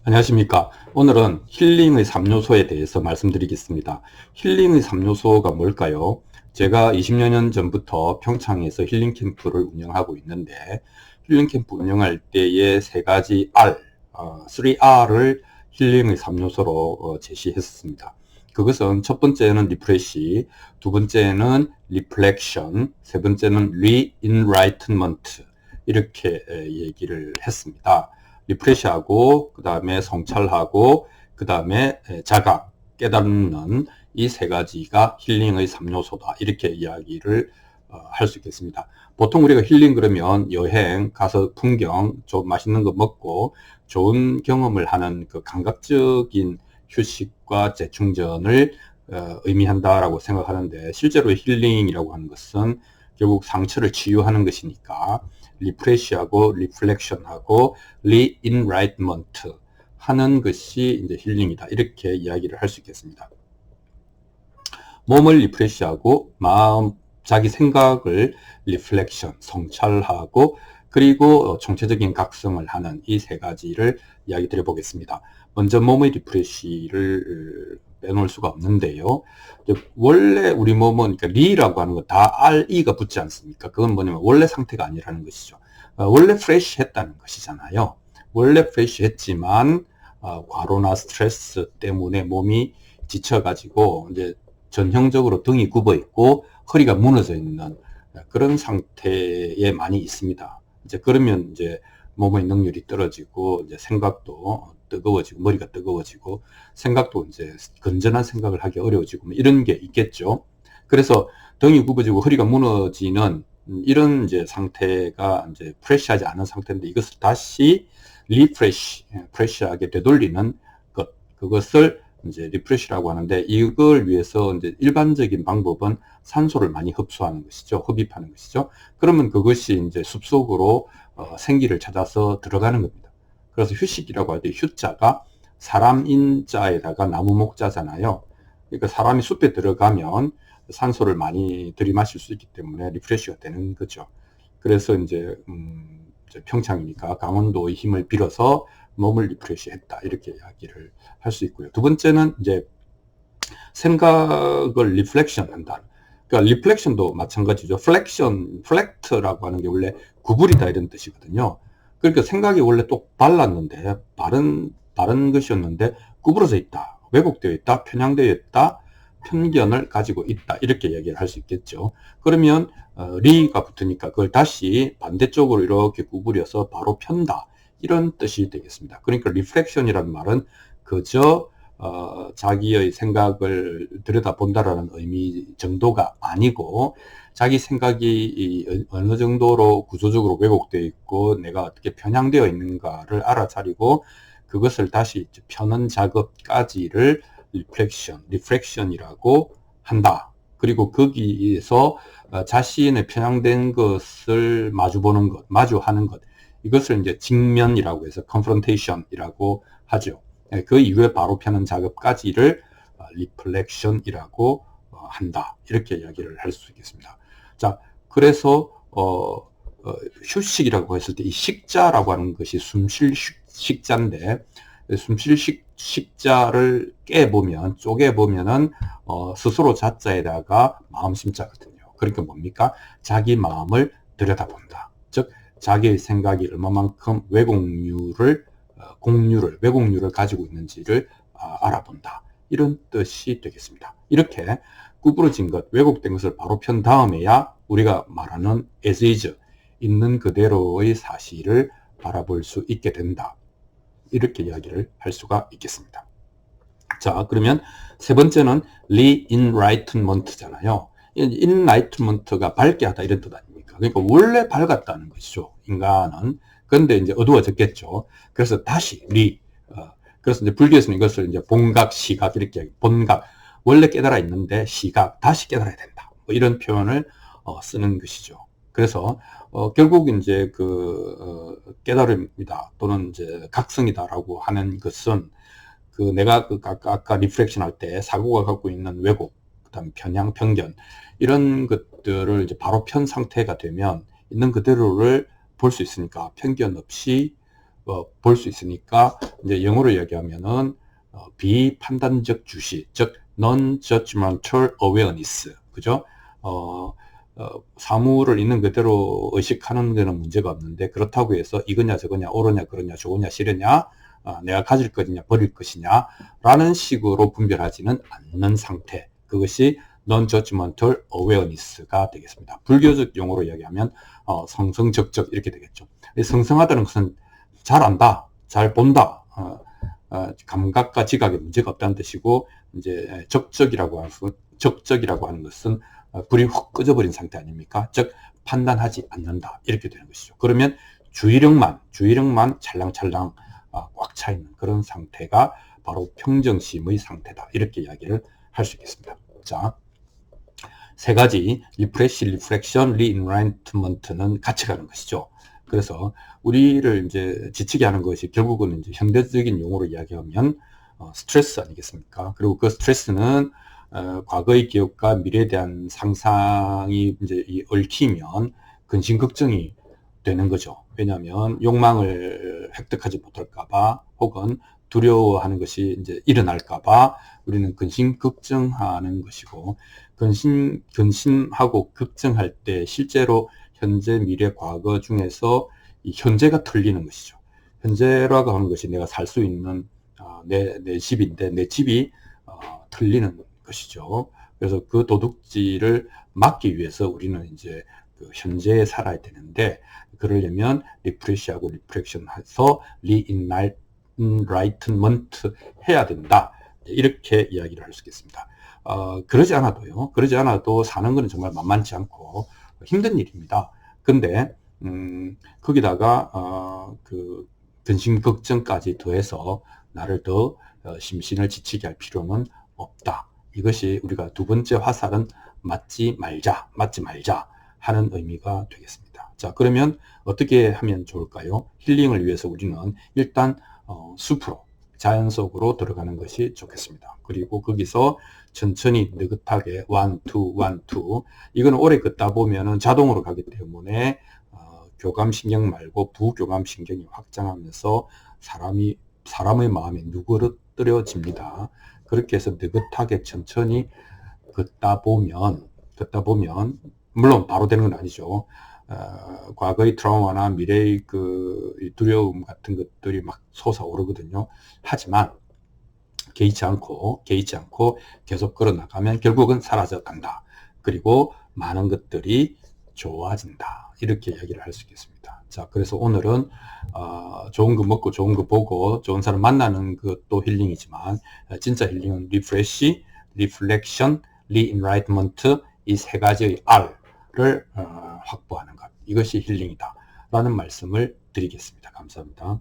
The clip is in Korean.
안녕하십니까. 오늘은 힐링의 3요소에 대해서 말씀드리겠습니다. 힐링의 3요소가 뭘까요? 제가 20여 년 전부터 평창에서 힐링 캠프를 운영하고 있는데, 힐링 캠프 운영할 때의 세 가지 R, 3R을 힐링의 3요소로 제시했습니다. 그것은 첫 번째는 리프레시, 두 번째는 리플렉션, 세 번째는 리인라이트먼트, 이렇게 얘기를 했습니다. 리프레시하고 그 다음에 성찰하고 그 다음에 자각, 깨닫는 이 세 가지가 힐링의 3요소다, 이렇게 이야기를 할 수 있겠습니다. 보통 우리가 힐링 그러면 여행 가서 풍경, 좀 맛있는 거 먹고 좋은 경험을 하는 그 감각적인 휴식과 재충전을 의미한다라고 생각하는데, 실제로 힐링이라고 하는 것은 결국 상처를 치유하는 것이니까 리프레시하고 리플렉션하고 리인라이트먼트 하는 것이 이제 힐링이다, 이렇게 이야기를 할 수 있겠습니다. 몸을 리프레시하고 마음, 자기 생각을 리플렉션, 성찰하고, 그리고 총체적인 각성을 하는 이 세 가지를 이야기 드려 보겠습니다. 먼저 몸의 리프레시를 빼놓을 수가 없는데요. 원래 우리 몸은, 그러니까 리라고 하는 거 다 RE가 붙지 않습니까? 그건 뭐냐면 원래 상태가 아니라는 것이죠. 원래 프레시 했다는 것이잖아요. 원래 프레시 했지만 과로나 스트레스 때문에 몸이 지쳐가지고 이제 전형적으로 등이 굽어 있고 허리가 무너져 있는 그런 상태에 많이 있습니다. 이제 그러면 이제 몸의 능률이 떨어지고 이제 생각도 뜨거워지고 머리가 뜨거워지고 생각도 이제 건전한 생각을 하기 어려워지고 뭐 이런 게 있겠죠. 그래서 등이 굽어지고 허리가 무너지는 이런 이제 상태가 이제 프레시하지 않은 상태인데, 이것을 다시 프레시하게 되돌리는 것, 그것을 이제 리프레시라고 하는데, 이걸 위해서 이제 일반적인 방법은 산소를 많이 흡수하는 것이죠. 흡입하는 것이죠. 그러면 그것이 이제 숲속으로 생기를 찾아서 들어가는 겁니다. 그래서 휴식이라고 할 때 휴자가 사람 인자에다가 나무 목자잖아요. 그러니까 사람이 숲에 들어가면 산소를 많이 들이마실 수 있기 때문에 리프레시가 되는 거죠. 그래서 이제 평창이니까 강원도의 힘을 빌어서 몸을 리프레시했다, 이렇게 이야기를 할 수 있고요. 두 번째는 이제 생각을 리플렉션 한다. 그러니까 리플렉션도 마찬가지죠. 플렉트라고 하는 게 원래 구부리다 이런 뜻이거든요. 그러니까 생각이 원래 똑 발랐는데, 바른 것이었는데 구부러져 있다, 왜곡되어 있다, 편향되어 있다, 편견을 가지고 있다, 이렇게 이야기를 할 수 있겠죠. 그러면 리가 붙으니까 그걸 다시 반대쪽으로 이렇게 구부려서 바로 편다, 이런 뜻이 되겠습니다. 그러니까 리플렉션이라는 말은 그저 자기의 생각을 들여다본다라는 의미 정도가 아니고, 자기 생각이 어느 정도로 구조적으로 왜곡되어 있고 내가 어떻게 편향되어 있는가를 알아차리고 그것을 다시 펴는 작업까지를 리플렉션이라고 한다. 그리고 거기에서 자신의 편향된 것을 마주보는 것, 마주하는 것, 이것을 이제 직면이라고 해서 confrontation이라고 하죠. 그 이후에 바로 펴는 작업까지를 리플렉션이라고 한다, 이렇게 이야기를 할 수 있겠습니다. 자, 그래서 휴식이라고 했을 때 이 식자라고 하는 것이 숨쉴 식자인데, 숨쉴 식자를 깨보면, 쪼개보면은 스스로 자자에다가 마음심자거든요. 그러니까 뭡니까? 자기 마음을 들여다본다. 즉 자기의 생각이 얼마만큼 왜곡률을 가지고 있는지를 알아본다, 이런 뜻이 되겠습니다. 이렇게 구부러진 것, 왜곡된 것을 바로 편 다음에야 우리가 말하는 as is, 있는 그대로의 사실을 바라볼 수 있게 된다, 이렇게 이야기를 할 수가 있겠습니다. 자, 그러면 세 번째는 re-enlightenment잖아요. enlightenment가 밝게 하다, 이런 뜻 아닙니까? 그러니까 원래 밝았다는 것이죠, 인간은. 그런데 이제 어두워졌겠죠. 그래서 다시 그래서 이제 불교에서는 이것을 이제 본각, 시각, 이렇게 본각, 원래 깨달아 있는데 시각, 다시 깨달아야 된다, 뭐 이런 표현을 쓰는 것이죠. 그래서 결국 이제 깨달음이다 또는 이제 각성이다라고 하는 것은 내가 아까 리플렉션 할 때 사고가 갖고 있는 왜곡, 그다음 편향, 편견, 이런 것들을 이제 바로 편 상태가 되면 있는 그대로를 볼 수 있으니까 편견 없이 볼 수 있으니까 이제 영어로 이야기하면은 비판단적 주시, 즉 non-judgmental awareness, 그죠? 사물을 있는 그대로 의식하는 데는 문제가 없는데 그렇다고 해서 이거냐 저거냐 옳으냐 그러냐 좋으냐 싫으냐 내가 가질 것이냐 버릴 것이냐 라는 식으로 분별하지는 않는 상태, 그것이 non-judgmental awareness가 되겠습니다. 불교적 용어로 이야기하면 성성적적 이렇게 되겠죠. 성성하다는 것은 잘 안다, 잘 본다, 감각과 지각에 문제가 없다는 뜻이고, 이제 적적이라고 하는 것은 불이 훅 꺼져버린 상태 아닙니까? 즉 판단하지 않는다 이렇게 되는 것이죠. 그러면 주의력만 찰랑찰랑 꽉 차 있는 그런 상태가 바로 평정심의 상태다 이렇게 이야기를 할 수 있겠습니다. 자, 세 가지 리프레시, 리프렉션, 리인라이트먼트는 같이 가는 것이죠. 그래서 우리를 이제 지치게 하는 것이 결국은 이제 현대적인 용어로 이야기하면 스트레스 아니겠습니까? 그리고 그 스트레스는 과거의 기억과 미래에 대한 상상이 이제 얽히면 근심 걱정이 되는 거죠. 왜냐하면 욕망을 획득하지 못할까봐 혹은 두려워하는 것이 이제 일어날까봐 우리는 근심 걱정하는 것이고, 근심하고 걱정할 때 실제로 현재, 미래, 과거 중에서 이 현재가 틀리는 것이죠. 현재라고 하는 것이 내가 살 수 있는 내 집인데 내 집이 틀리는 것이죠. 그래서 그 도둑질을 막기 위해서 우리는 이제 그 현재에 살아야 되는데, 그러려면 리프레시하고 리프렉션 해서 리인라이트먼트 해야 된다. 이렇게 이야기를 할 수 있겠습니다. 그러지 않아도 사는 것은 정말 만만치 않고 힘든 일입니다. 근데 거기다가 그 근심 걱정까지 더해서 나를 더 심신을 지치게 할 필요는 없다. 이것이 우리가 두 번째 화살은 맞지 말자 하는 의미가 되겠습니다. 자, 그러면 어떻게 하면 좋을까요? 힐링을 위해서 우리는 일단 숲으로, 자연 속으로 들어가는 것이 좋겠습니다. 그리고 거기서 천천히 느긋하게 1, 2, 1, 2, 이건 오래 걷다 보면은 자동으로 가기 때문에 교감신경 말고 부교감신경이 확장하면서 사람의 마음이 누그러뜨려집니다. 그렇게 해서 느긋하게 천천히 걷다 보면 물론 바로 되는 건 아니죠. 과거의 트라우마나 미래의 그 두려움 같은 것들이 막 솟아오르거든요. 하지만 개의치 않고 계속 걸어나가면 결국은 사라져 간다. 그리고 많은 것들이 좋아진다. 이렇게 이야기를 할 수 있겠습니다. 자, 그래서 오늘은 좋은 거 먹고 좋은 거 보고 좋은 사람 만나는 것도 힐링이지만 진짜 힐링은 리프레시, 리플렉션, 리인라이트먼트, 이 세 가지의 R를 확보하는 것, 이것이 힐링이다 라는 말씀을 드리겠습니다. 감사합니다.